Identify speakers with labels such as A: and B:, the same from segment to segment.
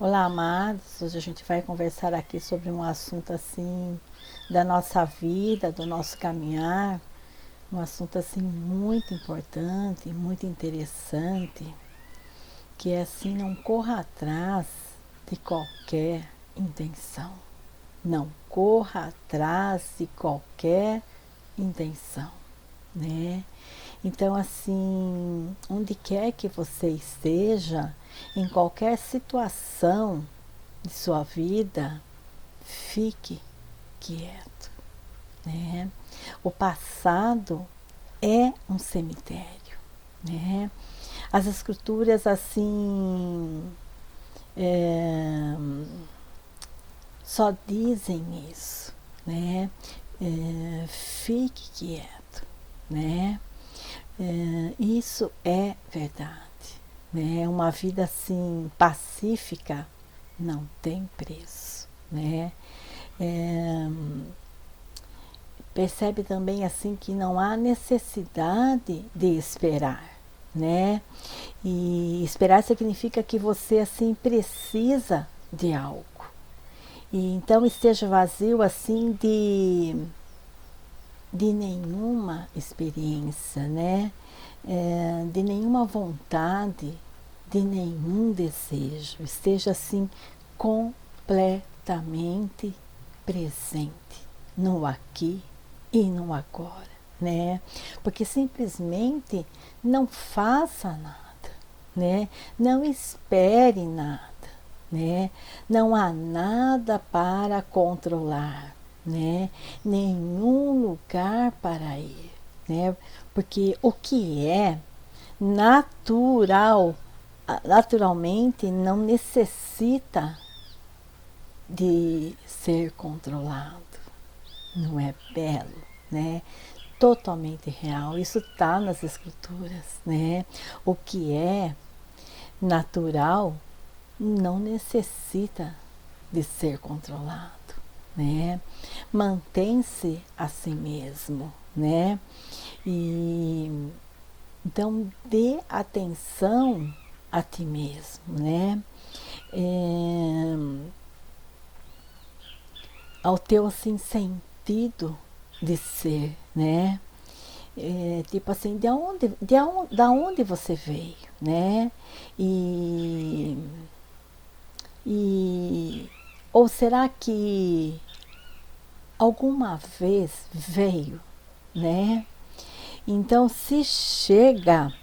A: Olá, amados. Hoje a gente vai conversar aqui sobre um assunto assim da nossa vida, do nosso caminhar, um assunto assim muito importante, muito interessante, que é assim, não corra atrás de qualquer intenção. Não corra atrás de qualquer intenção, né? Então, assim, onde quer que você esteja, em qualquer situação de sua vida, fique quieto, né? O passado é um cemitério, né? As escrituras, assim, é, só dizem isso, né? Fique quieto, né? Isso é verdade, né? Uma vida assim pacífica não tem preço, né? É, percebe também assim que não há necessidade de esperar, né? E esperar significa que você assim precisa de algo. E então esteja vazio assim de nenhuma experiência, né? De nenhuma vontade, de nenhum desejo. Esteja assim completamente presente no aqui e no agora, né? Porque simplesmente não faça nada, né? Não espere nada, né? Não há nada para controlar, né? Nenhum lugar para ir, né? Porque o que é natural, naturalmente não necessita de ser controlado. Não é belo, né? Totalmente real. Isso está nas escrituras, né? O que é natural não necessita de ser controlado, né? Mantém-se a si mesmo, né? E então dê atenção a ti mesmo, né? É, ao teu assim sentido de ser, né? Tipo assim, da onde você veio, né? E, e ou será que alguma vez veio, né? Então, se chega,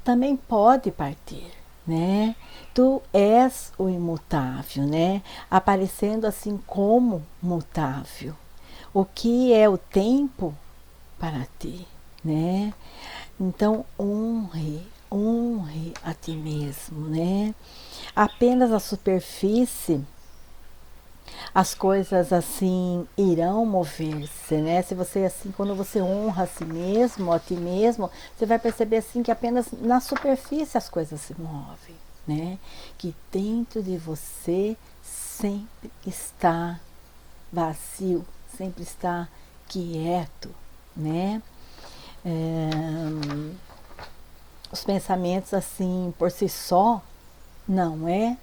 A: também pode partir, né? Tu és o imutável, né? Aparecendo assim como mutável. O que é o tempo para ti, né? Então honre a ti mesmo, né? Apenas a superfície, as coisas assim irão mover-se, né? Se você assim, quando você honra a si mesmo, a ti mesmo, você vai perceber assim que apenas na superfície as coisas se movem, né? Que dentro de você sempre está vazio, sempre está quieto, né? É, os pensamentos assim por si só não é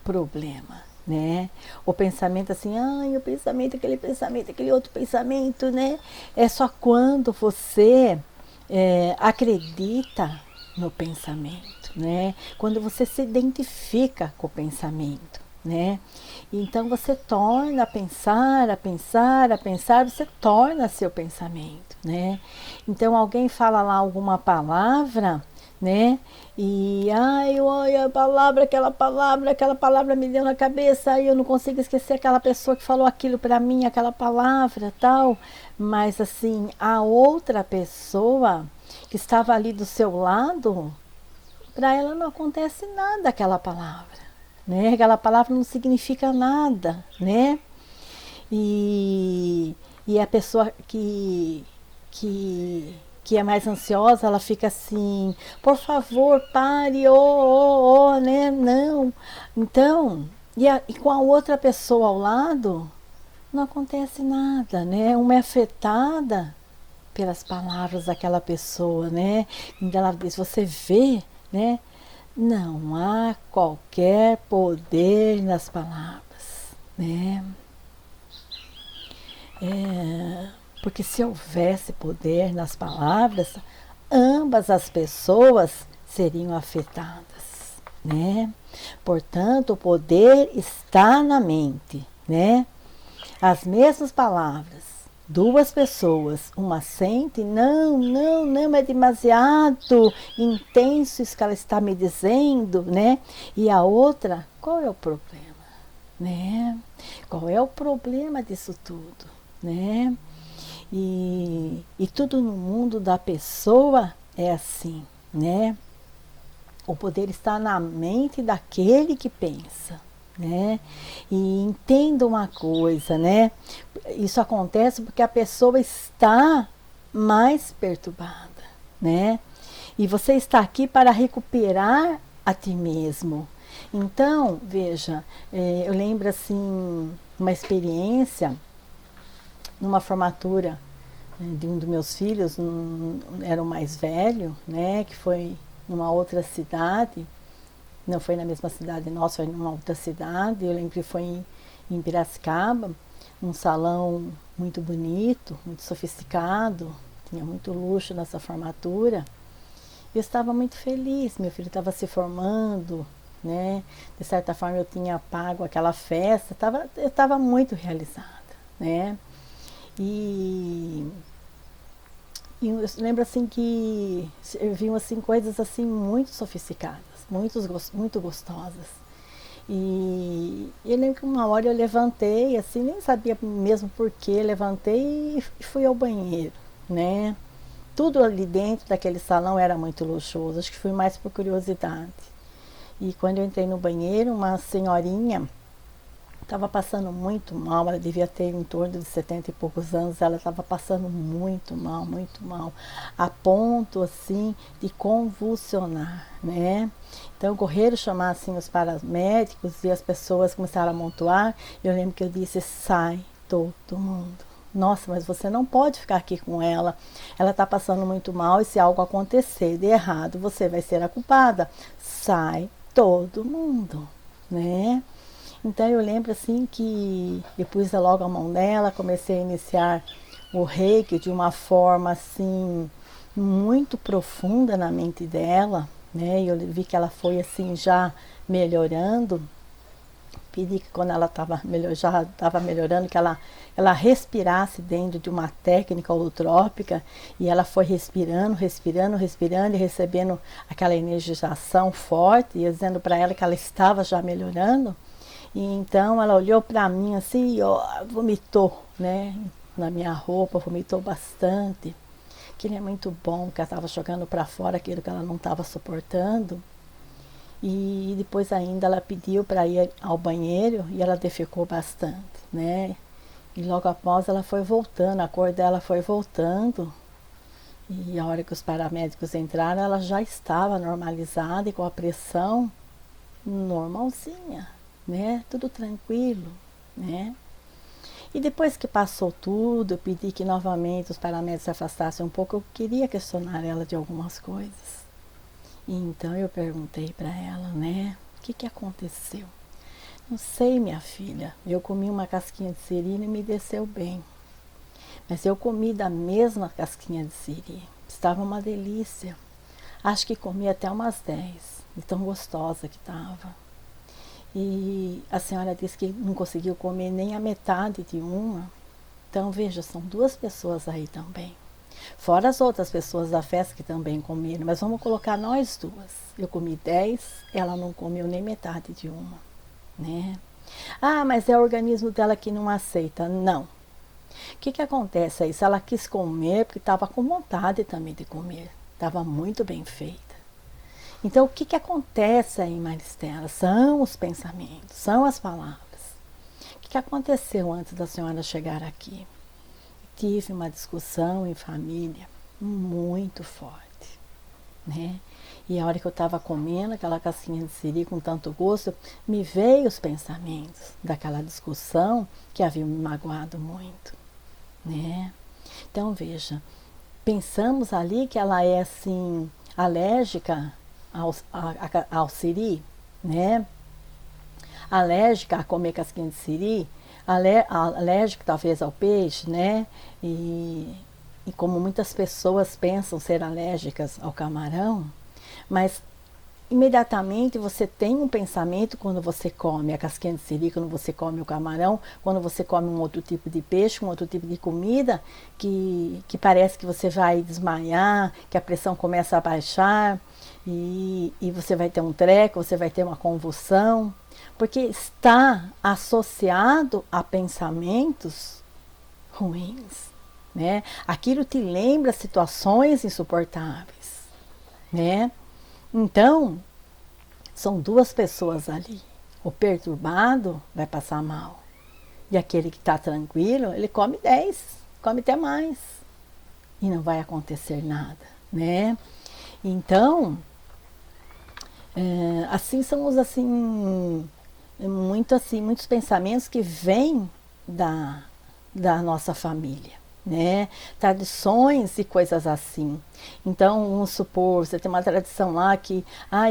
A: problema, né? O pensamento assim, ai, o pensamento, aquele outro pensamento, né? É só quando você acredita no pensamento, né? Quando você se identifica com o pensamento, né? Então você torna a pensar, a pensar, a pensar, você torna seu pensamento, né? Então alguém fala lá alguma palavra, né? E ai, olha a palavra, aquela palavra me deu na cabeça, ai, eu não consigo esquecer aquela pessoa que falou aquilo para mim, aquela palavra, tal. Mas assim, a outra pessoa que estava ali do seu lado, para ela não acontece nada aquela palavra, né? Aquela palavra não significa nada, né? E, e a pessoa que é mais ansiosa, ela fica assim, por favor, pare, né? Não. Então, e com a outra pessoa ao lado, não acontece nada, né? Uma é afetada pelas palavras daquela pessoa, né? Então ela diz, você vê, né? Não há qualquer poder nas palavras, né? Porque se houvesse poder nas palavras, ambas as pessoas seriam afetadas, né? Portanto, o poder está na mente, né? As mesmas palavras, duas pessoas, uma sente, não, não, não, é demasiado intenso isso que ela está me dizendo, né? E a outra, qual é o problema, né? Qual é o problema disso tudo, né? E tudo no mundo da pessoa é assim, né? O poder está na mente daquele que pensa, né? E entenda uma coisa, né? Isso acontece porque a pessoa está mais perturbada, né? E você está aqui para recuperar a ti mesmo. Então, veja, eu lembro assim uma experiência numa formatura de um dos meus filhos, era o mais velho, né? Que foi numa outra cidade. Não foi na mesma cidade nossa, foi numa outra cidade. Eu lembro que foi em Piracicaba, um salão muito bonito, muito sofisticado, tinha muito luxo nessa formatura. Eu estava muito feliz, meu filho estava se formando, né? De certa forma eu tinha pago aquela festa, eu estava muito realizada, né? E eu lembro assim que serviam assim coisas assim muito sofisticadas, muito gostosas. E eu lembro que uma hora eu levantei, assim, nem sabia mesmo por que, levantei e fui ao banheiro, né? Tudo ali dentro daquele salão era muito luxuoso, acho que fui mais por curiosidade. E quando eu entrei no banheiro, uma senhorinha estava passando muito mal, ela devia ter em torno de 70 e poucos anos, ela estava passando muito mal, a ponto assim de convulsionar, né? Então correram chamar assim os paramédicos e as pessoas começaram a amontoar. Eu lembro que eu disse: sai todo mundo. Nossa, mas você não pode ficar aqui com ela. Ela está passando muito mal e se algo acontecer de errado, você vai ser a culpada. Sai todo mundo, né? Então eu lembro assim que eu pus logo a mão nela, comecei a iniciar o reiki de uma forma assim muito profunda na mente dela, né? E eu vi que ela foi assim já melhorando. Pedi que quando ela já estava melhorando, que ela respirasse dentro de uma técnica holotrópica, e ela foi respirando, respirando, respirando e recebendo aquela energização forte, e eu dizendo para ela que ela estava já melhorando. E então ela olhou para mim assim e vomitou, né? Na minha roupa, vomitou bastante. Aquilo é muito bom, que ela estava jogando para fora aquilo que ela não estava suportando. E depois ainda ela pediu para ir ao banheiro e ela defecou bastante, né? E logo após ela foi voltando, a cor dela foi voltando. E a hora que os paramédicos entraram, ela já estava normalizada e com a pressão normalzinha, né? Tudo tranquilo, né? E depois que passou tudo, eu pedi que novamente os paramédicos se afastassem um pouco. Eu queria questionar ela de algumas coisas. E então eu perguntei para ela, né? O que aconteceu? Não sei, minha filha. Eu comi uma casquinha de siri e me desceu bem. Mas eu comi da mesma casquinha de siri. Estava uma delícia. Acho que comi até umas 10, de tão gostosa que estava. E a senhora disse que não conseguiu comer nem a metade de uma. Então, veja, são duas pessoas aí também. Fora as outras pessoas da festa que também comeram, mas vamos colocar nós duas. Eu comi 10, ela não comeu nem metade de uma, né? Ah, mas é o organismo dela que não aceita. Não. O que acontece aí? Se ela quis comer, porque estava com vontade também de comer. Estava muito bem feita. Então, o que acontece aí, Maristela? São os pensamentos, são as palavras. O que aconteceu antes da senhora chegar aqui? Tive uma discussão em família muito forte, né? E a hora que eu estava comendo aquela casquinha de siri com tanto gosto, me veio os pensamentos daquela discussão que havia me magoado muito, né? Então, veja, pensamos ali que ela é assim, alérgica ao siri, né? Alérgica a comer casquinha de siri, alérgica talvez ao peixe, né? E como muitas pessoas pensam ser alérgicas ao camarão, mas imediatamente você tem um pensamento quando você come a casquinha de siri, quando você come o camarão, quando você come um outro tipo de peixe, um outro tipo de comida, que parece que você vai desmaiar, que a pressão começa a baixar e você vai ter um treco, você vai ter uma convulsão, porque está associado a pensamentos ruins, né? Aquilo te lembra situações insuportáveis, né? Então, são duas pessoas ali. O perturbado vai passar mal. E aquele que está tranquilo, ele come 10, come até mais. E não vai acontecer nada, né? Então, assim são os muitos pensamentos que vêm da nossa família, né? Tradições e coisas assim. Então, vamos supor, você tem uma tradição lá que,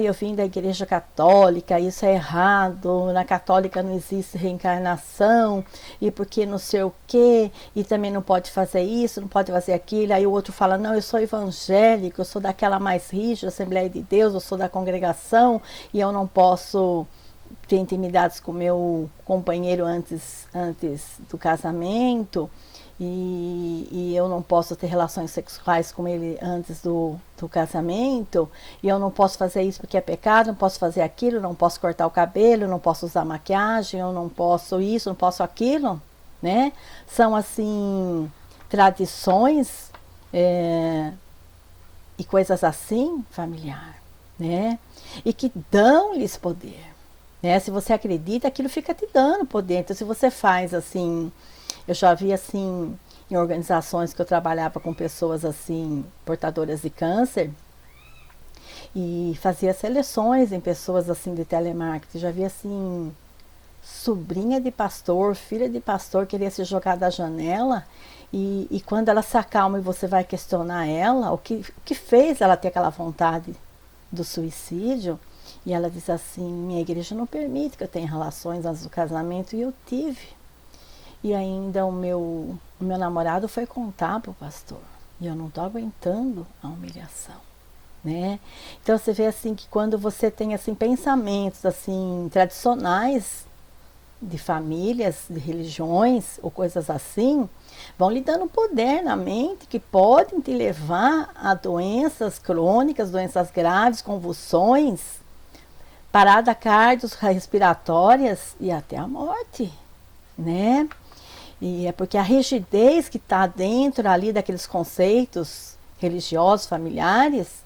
A: eu vim da igreja católica, isso é errado, na católica não existe reencarnação, e porque não sei o quê, e também não pode fazer isso, não pode fazer aquilo. Aí o outro fala, não, eu sou evangélico, eu sou daquela mais rígida, Assembleia de Deus, eu sou da congregação, e eu não posso ter intimidades com meu companheiro antes do casamento, e eu não posso ter relações sexuais com ele antes do casamento, e eu não posso fazer isso porque é pecado, não posso fazer aquilo, não posso cortar o cabelo, não posso usar maquiagem, eu não posso isso, não posso aquilo, né? São assim tradições e coisas assim familiar, né? E que dão-lhes poder, né? Se você acredita, aquilo fica te dando poder. Então, se você faz assim, eu já vi assim em organizações que eu trabalhava com pessoas assim portadoras de câncer e fazia seleções em pessoas assim de telemarketing. Já vi assim sobrinha de pastor, filha de pastor queria se jogar da janela e quando ela se acalma e você vai questionar ela o que fez ela ter aquela vontade do suicídio, e ela diz assim, minha igreja não permite que eu tenha relações antes do casamento, e eu tive. E ainda o meu namorado foi contar para o pastor. E eu não estou aguentando a humilhação, né? Então você vê assim que quando você tem assim pensamentos assim tradicionais de famílias, de religiões ou coisas assim, vão lhe dando poder na mente que podem te levar a doenças crônicas, doenças graves, convulsões, paradas cardiorrespiratórias e até a morte, né? E é porque a rigidez que está dentro ali daqueles conceitos religiosos, familiares,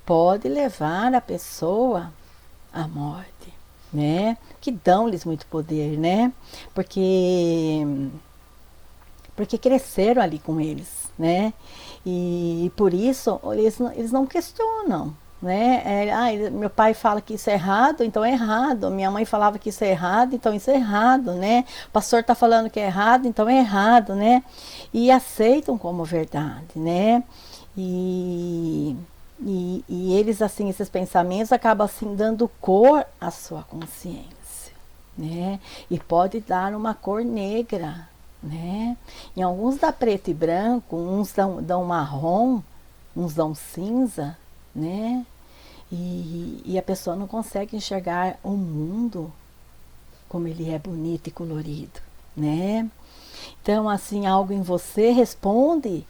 A: pode levar a pessoa à morte, né? Que dão-lhes muito poder, né? Porque cresceram ali com eles, né? E por isso eles não questionam, né? Meu pai fala que isso é errado, então é errado. Minha mãe falava que isso é errado, então isso é errado, né? O pastor está falando que é errado, então é errado, né? E aceitam como verdade, né? E eles, assim, esses pensamentos acabam, assim, dando cor à sua consciência, né? E pode dar uma cor negra, né? Em alguns dá preto e branco, uns dão marrom, uns dão cinza, né? E a pessoa não consegue enxergar o mundo como ele é bonito e colorido, né? Então, assim, algo em você responde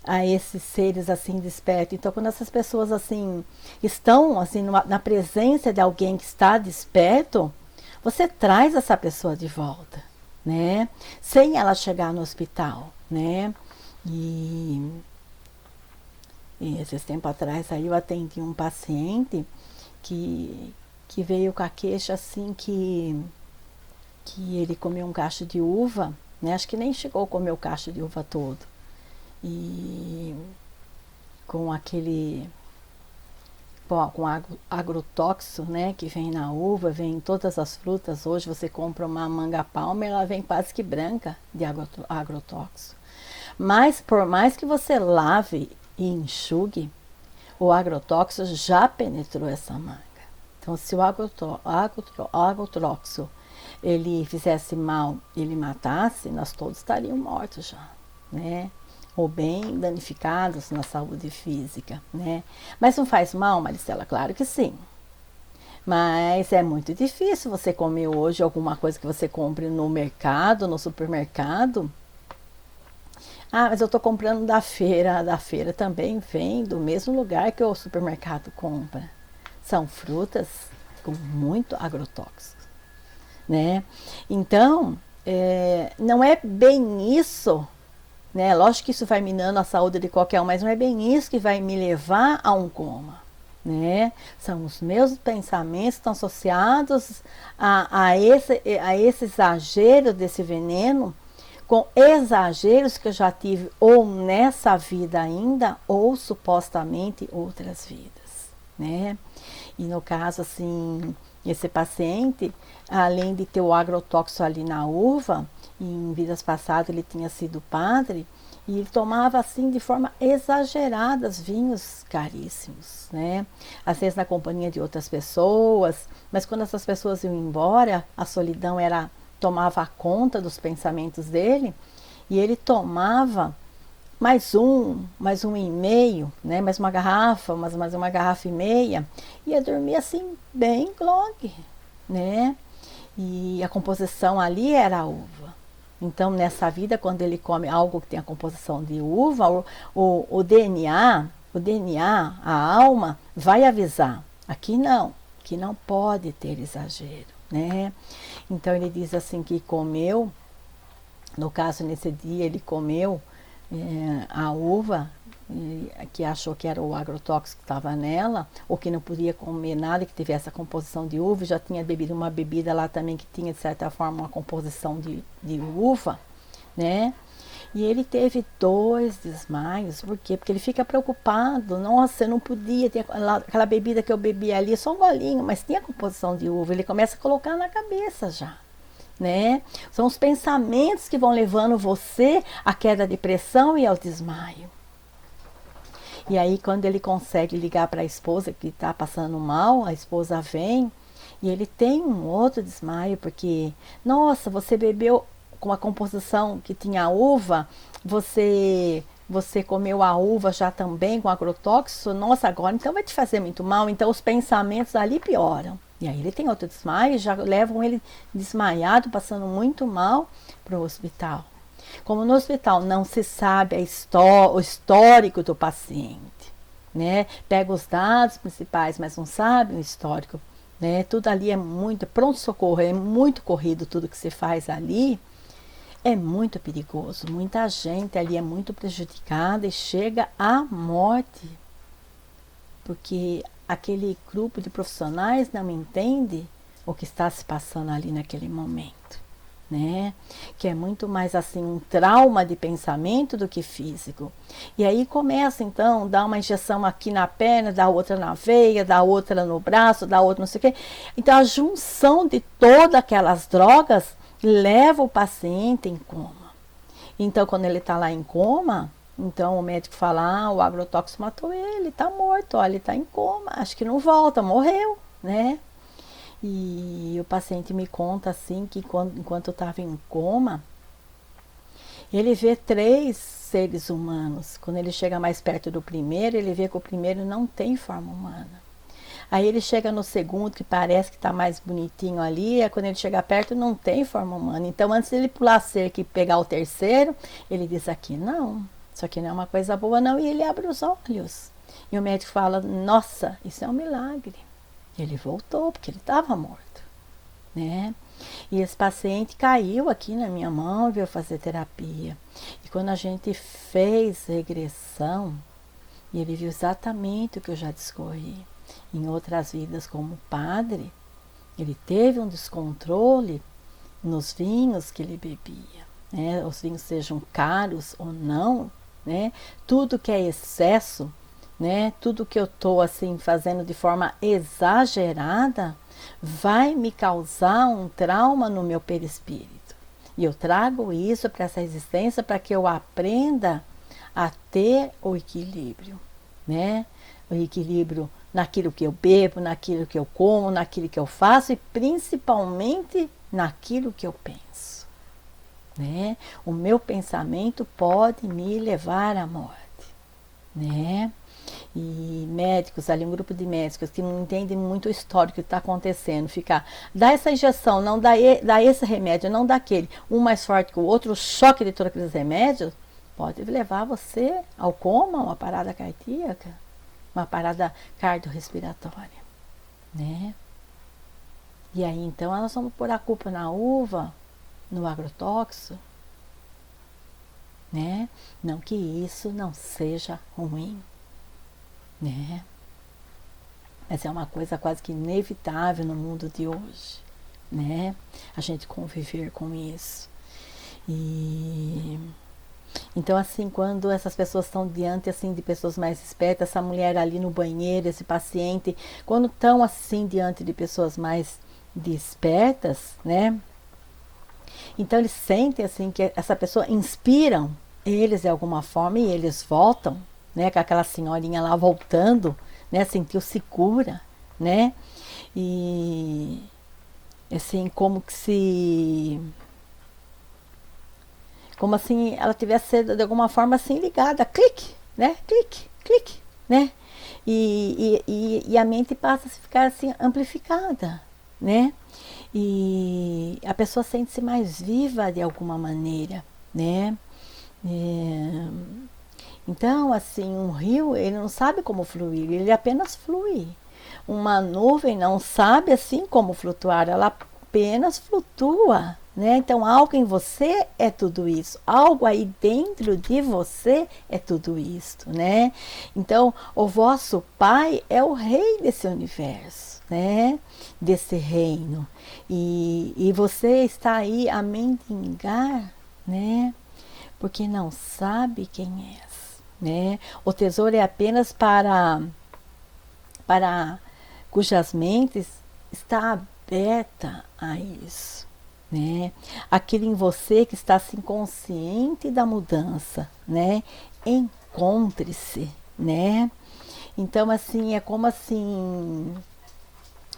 A: a esses seres assim despertos. Então, quando essas pessoas assim estão assim na presença de alguém que está desperto, você traz essa pessoa de volta, né? Sem ela chegar no hospital, né? E esses tempos atrás aí eu atendi um paciente que veio com a queixa assim que ele comeu um cacho de uva, né? Acho que nem chegou a comer o cacho de uva todo. E com agrotóxico, né, que vem na uva, vem em todas as frutas. Hoje você compra uma manga palma, ela vem quase que branca de agrotóxico. Mas por mais que você lave e enxugue, o agrotóxico já penetrou essa manga. Então, se o agrotóxico ele fizesse mal, ele matasse, nós todos estaríamos mortos já, né? Ou bem danificados na saúde física, né? Mas não faz mal, Maricela? Claro que sim. Mas é muito difícil você comer hoje alguma coisa que você compre no mercado, no supermercado. Ah, mas eu estou comprando da feira. Da feira também vem do mesmo lugar que o supermercado compra. São frutas com muito agrotóxico, né? Então, não é bem isso, né? Lógico que isso vai minando a saúde de qualquer um, mas não é bem isso que vai me levar a um coma, né? São os meus pensamentos que estão associados a esse exagero desse veneno, com exageros que eu já tive ou nessa vida ainda, ou supostamente outras vidas, né? E no caso, assim, esse paciente, além de ter o agrotóxico ali na uva, em vidas passadas ele tinha sido padre, e ele tomava assim de forma exagerada os vinhos caríssimos, né? Às vezes na companhia de outras pessoas, mas quando essas pessoas iam embora, a solidão tomava conta dos pensamentos dele, e ele tomava mais um e meio, né? Mais uma garrafa, mais uma garrafa e meia, ia dormir assim bem grog, né? E a composição ali era a uva. Então, nessa vida, quando ele come algo que tem a composição de uva, o DNA, a alma, vai avisar. Aqui não pode ter exagero, né? Então, ele diz assim que comeu, no caso, nesse dia, ele comeu a uva, que achou que era o agrotóxico que estava nela, ou que não podia comer nada que tivesse a composição de uva, já tinha bebido uma bebida lá também que tinha, de certa forma, uma composição de uva, né? E ele teve 2 desmaios, por quê? Porque ele fica preocupado, nossa, eu não podia ter aquela bebida que eu bebi ali, só um golinho, mas tinha composição de uva, ele começa a colocar na cabeça já, né? São os pensamentos que vão levando você à queda de pressão e ao desmaio. E aí, quando ele consegue ligar para a esposa que está passando mal, a esposa vem e ele tem um outro desmaio, porque, nossa, você bebeu com a composição que tinha uva, você comeu a uva já também com agrotóxico, nossa, agora então vai te fazer muito mal, então os pensamentos ali pioram. E aí ele tem outro desmaio, já levam ele desmaiado, passando muito mal para o hospital. Como no hospital não se sabe o histórico do paciente, né? Pega os dados principais, mas não sabe o histórico, né? Tudo ali é muito pronto-socorro, é muito corrido tudo que se faz ali, é muito perigoso. Muita gente ali é muito prejudicada e chega à morte, porque aquele grupo de profissionais não entende o que está se passando ali naquele momento, né? Que é muito mais assim um trauma de pensamento do que físico. E aí começa então, dá uma injeção aqui na perna, dá outra na veia, dá outra no braço, dá outra não sei o quê. Então a junção de todas aquelas drogas leva o paciente em coma. Então quando ele está lá em coma, então o médico fala, o agrotóxico matou ele, está morto, olha, ele está em coma, acho que não volta, morreu, né? E o paciente me conta assim que enquanto eu estava em coma, ele vê 3 seres humanos. Quando ele chega mais perto do primeiro, ele vê que o primeiro não tem forma humana. Aí ele chega no segundo, que parece que está mais bonitinho ali, quando ele chega perto não tem forma humana. Então antes de ele pular a cerca e pegar o terceiro, ele diz aqui não, isso aqui não é uma coisa boa não, e ele abre os olhos. E o médico fala, nossa, isso é um milagre. Ele voltou, porque ele estava morto, né? E esse paciente caiu aqui na minha mão e veio fazer terapia. E quando a gente fez regressão, ele viu exatamente o que eu já discorri. Em outras vidas como padre, ele teve um descontrole nos vinhos que ele bebia, né? Os vinhos sejam caros ou não, né? Tudo que é excesso, né? Tudo que eu estou assim fazendo de forma exagerada vai me causar um trauma no meu perispírito. E eu trago isso para essa existência para que eu aprenda a ter o equilíbrio, né? o equilíbrio naquilo que eu bebo, naquilo que eu como, naquilo que eu faço e principalmente naquilo que eu penso, né? O meu pensamento pode me levar à morte, né? E médicos ali, um grupo de médicos que não entendem muito o histórico que está acontecendo, ficar, dá essa injeção, não dá esse remédio, não dá aquele, um mais forte que o outro, o choque de todos aqueles remédios pode levar você ao coma, uma parada cardíaca, uma parada cardiorrespiratória, né? E aí então nós vamos pôr a culpa na uva, no agrotóxico, né? Não que isso não seja ruim, né? Mas é uma coisa quase que inevitável no mundo de hoje, né? A gente conviver com isso. E então, assim, quando essas pessoas estão diante, assim, de pessoas mais espertas, essa mulher ali no banheiro, esse paciente, quando estão, assim, diante de pessoas mais despertas, né? Então, eles sentem, assim, que essa pessoa inspiram eles de alguma forma e eles voltam, né? Com aquela senhorinha lá voltando, né? Sentiu-se cura, né? E, assim, como assim ela tivesse de alguma forma assim ligada, clique, né? Clique, clique, né? E a mente passa a ficar assim amplificada, né? E a pessoa sente-se mais viva de alguma maneira, né? É, então, assim, um rio, ele não sabe como fluir, ele apenas flui. Uma nuvem não sabe assim como flutuar, ela apenas flutua, né? Então, algo em você é tudo isso, algo aí dentro de você é tudo isto, né? Então, o vosso Pai é o rei desse universo, né? Desse reino. E você está aí a mendigar, né? Porque não sabe quem és, né? O tesouro é apenas para cujas mentes está aberta a isso, né? Aquele em você que está assim consciente da mudança, né? Encontre-se, né? Então assim, é como assim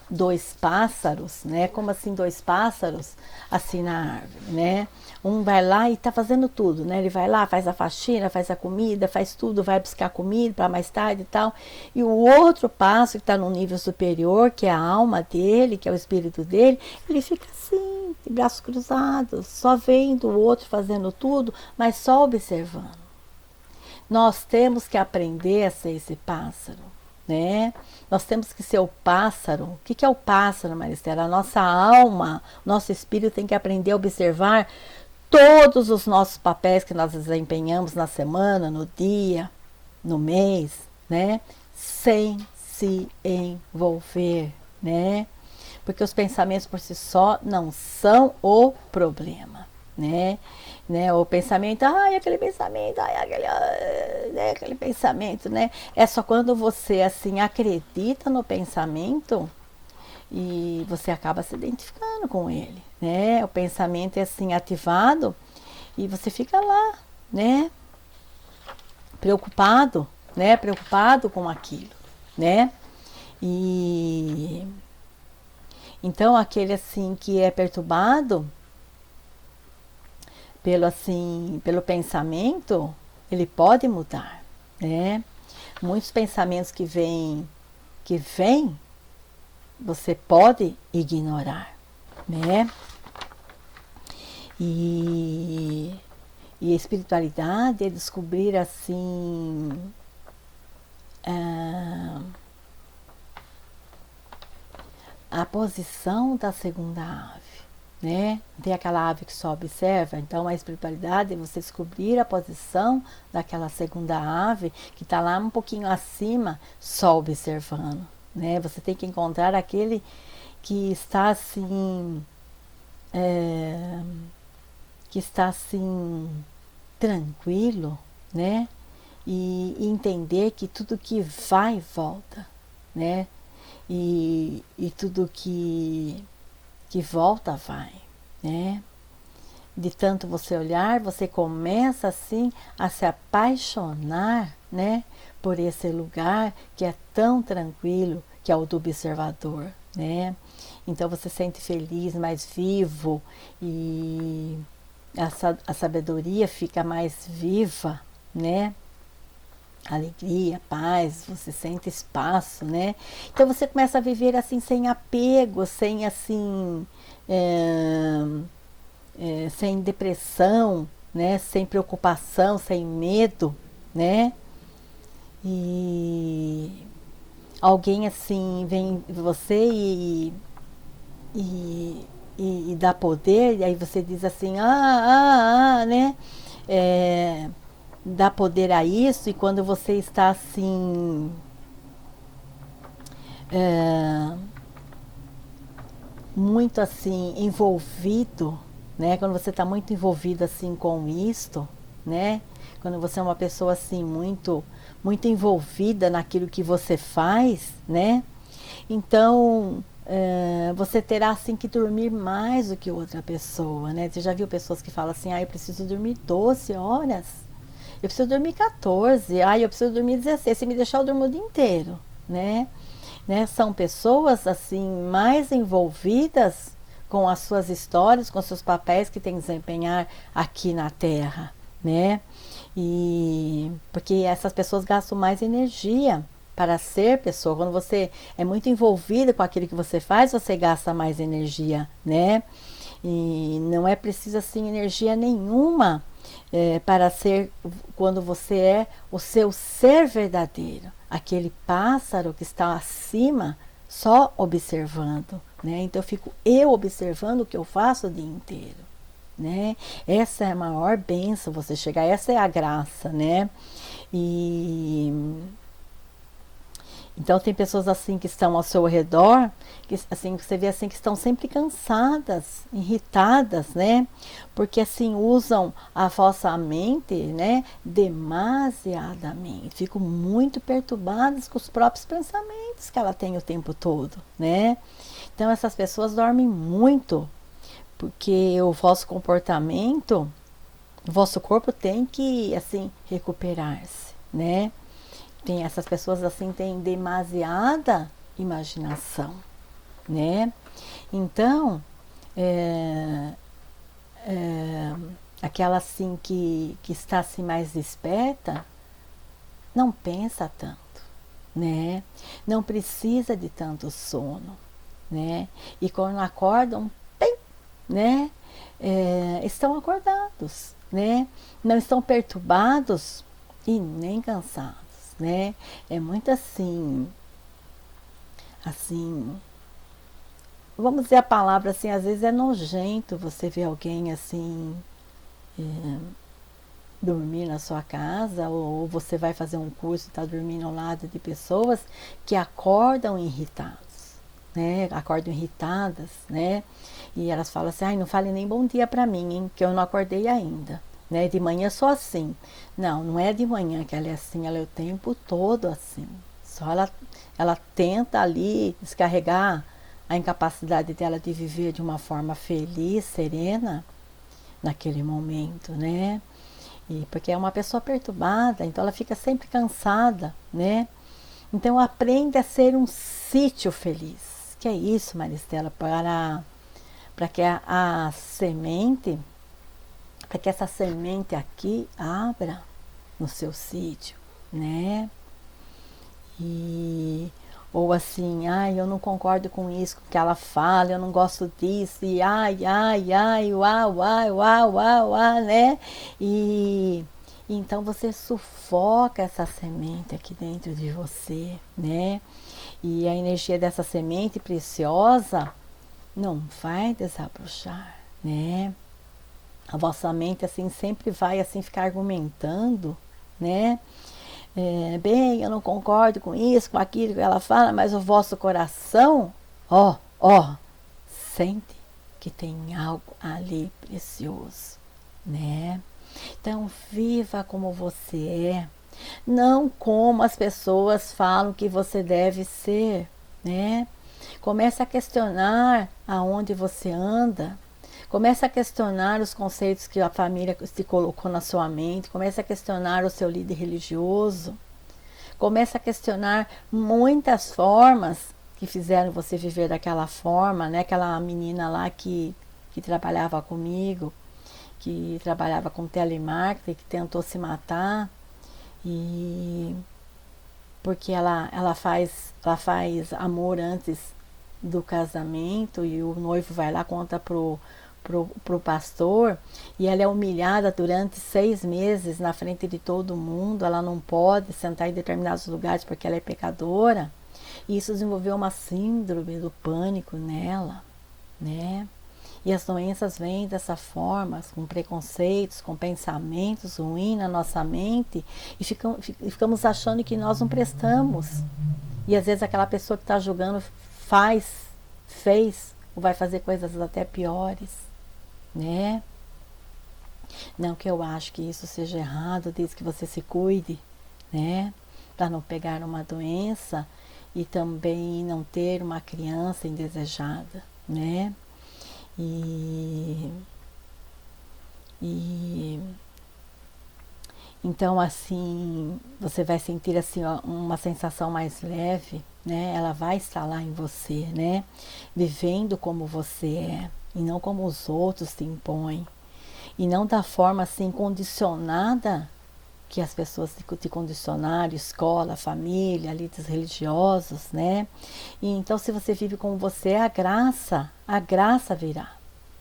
A: dois pássaros, né? Como assim dois pássaros assim na árvore, né? Um vai lá e tá fazendo tudo, né? Ele vai lá, faz a faxina, faz a comida, faz tudo, vai buscar comida para mais tarde e tal. E o outro pássaro que está no nível superior, que é a alma dele, que é o espírito dele, ele fica assim, de braços cruzados, só vendo o outro fazendo tudo, mas só observando. Nós temos que aprender a ser esse pássaro, né? Nós temos que ser o pássaro. O que é o pássaro, Maristela? A nossa alma, nosso espírito tem que aprender a observar todos os nossos papéis que nós desempenhamos na semana, no dia, no mês, né? Sem se envolver, né? Porque os pensamentos por si só não são o problema, né? O pensamento, aquele pensamento, aquele pensamento, né? É só quando você, assim, acredita no pensamento e você acaba se identificando com ele, né? O pensamento é, assim, ativado e você fica lá, né? Preocupado, né? Preocupado com aquilo, né? E então, aquele, assim, que é perturbado pelo pensamento, ele pode mudar, né? Muitos pensamentos que vêm, você pode ignorar, né? E a espiritualidade é descobrir assim a posição da segunda ave, né? Tem aquela ave que só observa, então a espiritualidade é você descobrir a posição daquela segunda ave que está lá um pouquinho acima, só observando, né? Você tem que encontrar aquele que está assim, tranquilo, né? E entender que tudo que vai volta, né? E tudo que volta vai, né? De tanto você olhar, você começa assim a se apaixonar, né, por esse lugar que é tão tranquilo, que é o do observador, né? Então você se sente feliz, mais vivo, e a sabedoria fica mais viva, né? Alegria, paz, você sente espaço, né? Então você começa a viver assim, sem apego, sem assim, sem depressão, né? Sem preocupação, sem medo, né? E alguém assim vem você e, e dá poder, e aí você diz assim, né? É, dá poder a isso, e quando você está assim, é, muito assim envolvido, né? Quando você está muito envolvido assim com isto, né? Quando você é uma pessoa assim muito envolvida naquilo que você faz, né? Então você terá assim que dormir mais do que outra pessoa, né? Você já viu pessoas que falam assim, eu preciso dormir 12 horas, eu preciso dormir 14, eu preciso dormir 16, se me deixar eu durmo o dia inteiro, né? São pessoas assim mais envolvidas com as suas histórias, com seus papéis que tem que desempenhar aqui na Terra, né? E porque essas pessoas gastam mais energia para ser pessoa. Quando você é muito envolvida com aquilo que você faz, você gasta mais energia, né? E não é preciso assim energia nenhuma para ser, quando você é o seu ser verdadeiro, aquele pássaro que está acima, só observando, né? Então eu observando o que eu faço o dia inteiro, né? Essa é a maior bênção, você chegar, essa é a graça, né? E então tem pessoas assim que estão ao seu redor, que assim você vê assim que estão sempre cansadas, irritadas, né? Porque assim usam a vossa mente, né, demasiadamente. Ficam muito perturbadas com os próprios pensamentos que ela tem o tempo todo, né? Então essas pessoas dormem muito, porque o vosso comportamento, o vosso corpo tem que assim recuperar-se, né? Tem essas pessoas assim têm demasiada imaginação, né? Então aquela assim que está assim mais esperta não pensa tanto, né? Não precisa de tanto sono, né? E quando acordam, né? Estão acordados, né? Não estão perturbados e nem cansados, né? É muito assim, vamos dizer a palavra assim, às vezes é nojento você ver alguém assim dormir na sua casa, ou você vai fazer um curso e está dormindo ao lado de pessoas que acordam irritados, né? Acordam irritadas, né? E elas falam assim, não fale nem bom dia para mim, hein, que eu não acordei ainda, né? De manhã só assim. Não é de manhã que ela é assim, ela é o tempo todo assim. Só ela tenta ali descarregar a incapacidade dela de viver de uma forma feliz, serena, naquele momento, né? E porque é uma pessoa perturbada, então ela fica sempre cansada, né? Então aprende a ser um sítio feliz. Que é isso, Maristela, para que a semente, para que essa semente aqui abra no seu sítio, né? Ou assim, eu não concordo com isso que ela fala, eu não gosto disso, e uau, né? E então você sufoca essa semente aqui dentro de você, né? E a energia dessa semente preciosa não vai desabrochar, né? A vossa mente assim sempre vai assim ficar argumentando, né? Bem, eu não concordo com isso, com aquilo que ela fala, mas o vosso coração, sente que tem algo ali precioso, né? Então viva como você é, não como as pessoas falam que você deve ser, né? Comece a questionar aonde você anda, Comece a questionar os conceitos que a família se colocou na sua mente, comece a questionar o seu líder religioso, comece a questionar muitas formas que fizeram você viver daquela forma, né? Aquela menina lá que trabalhava comigo, que trabalhava com telemarketing, que tentou se matar, e porque ela faz amor antes do casamento, e o noivo vai lá, conta pro pastor, e ela é humilhada durante 6 meses na frente de todo mundo. Ela não pode sentar em determinados lugares porque ela é pecadora, e isso desenvolveu uma síndrome do pânico nela, né? E as doenças vêm dessa forma, com preconceitos, com pensamentos ruins na nossa mente, e ficamos achando que nós não prestamos. E às vezes aquela pessoa que está julgando fez, ou vai fazer coisas até piores, né? Não que eu acho que isso seja errado, desde que você se cuide, né? Para não pegar uma doença e também não ter uma criança indesejada, né? E então assim, você vai sentir assim uma sensação mais leve, né? Ela vai estar lá em você, né? Vivendo como você é e não como os outros te impõem, e não da forma assim condicionada que as pessoas te condicionaram, escola, família, líderes religiosos, né? E então, se você vive como você é, a graça virá,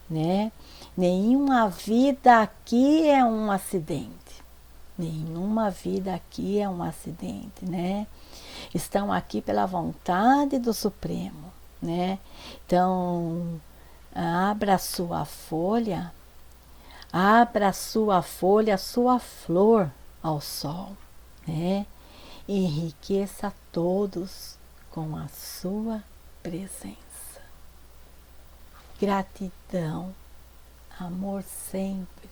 A: né? Nenhuma vida aqui é um acidente. Nenhuma vida aqui é um acidente, né? Estão aqui pela vontade do Supremo, né? Então, abra a sua folha, a sua flor ao sol, né? Enriqueça todos com a sua presença. Gratidão, amor sempre.